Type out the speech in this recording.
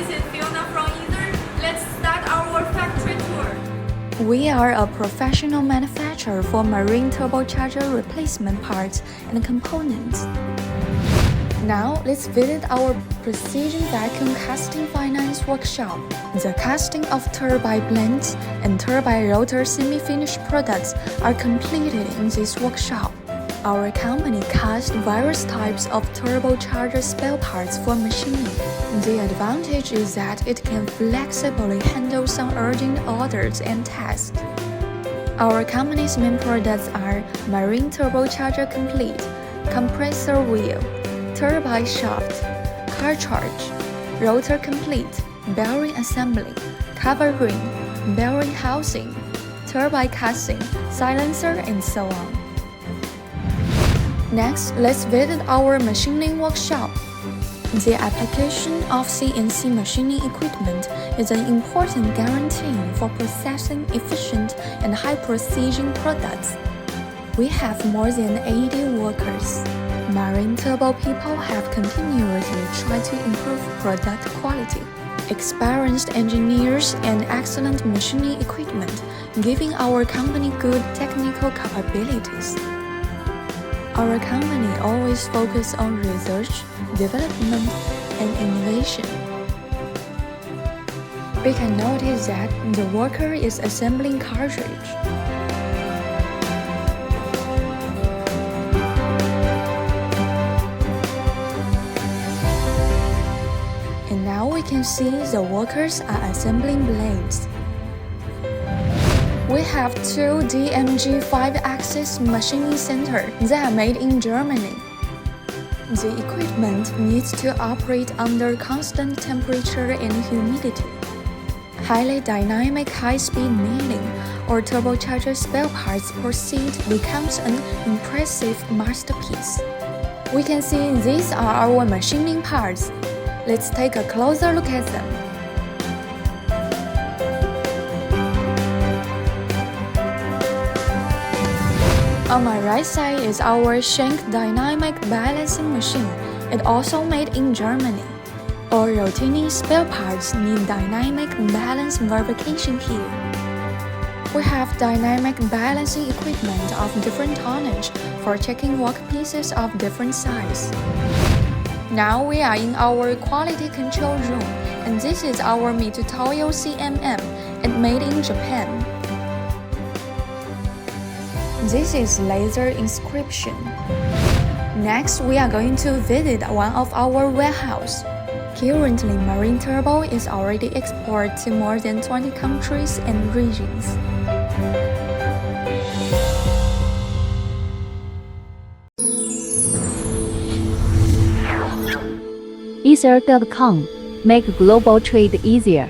this is Fiona from Ether. Let's start our factory tour. We are a professional manufacturer for marine turbocharger replacement parts and components. Now, let's visit our precision vacuum casting finance workshop. The casting of turbine blades and turbine rotor semi-finished products are completed in this workshop. Our company casts various types of turbocharger spare parts for machining. The advantage is that it can flexibly handle some urgent orders and tasks. Our company's main products are Marine Turbocharger Complete, compressor wheel, turbine shaft, car charge, rotor complete, bearing assembly, cover ring, bearing housing, turbine casing, silencer, and so on. Next, let's visit our machining workshop. The application of CNC machining equipment is an important guarantee for processing efficient and high-precision products. We have more than 80 workers. Marine Turbo people have continuously tried to improve product quality. Experienced engineers and excellent machining equipment, giving our company good technical capabilities. Our company always focuses on research, development, and innovation. We can notice that the worker is assembling cartridge. And now we can see the workers are assembling blades. We have two DMG 5-axis machining centers that are made in Germany. The equipment needs to operate under constant temperature and humidity. Highly dynamic high-speed milling or turbocharger spare parts proceed becomes an impressive masterpiece. We can see these are our machining parts. Let's take a closer look at them. On my right side is our shank dynamic balancing machine. It also made in Germany. All rotating spare parts need dynamic balance verification here. We have dynamic balancing equipment of different tonnage for checking workpieces of different size. Now we are in our quality control room, and this is our Mitutoyo CMM. It made in Japan. This is laser inscription. Next, we are going to visit one of our warehouses. Currently, Marine Turbo is already exported to more than 20 countries and regions. Ether.com. Make global trade easier.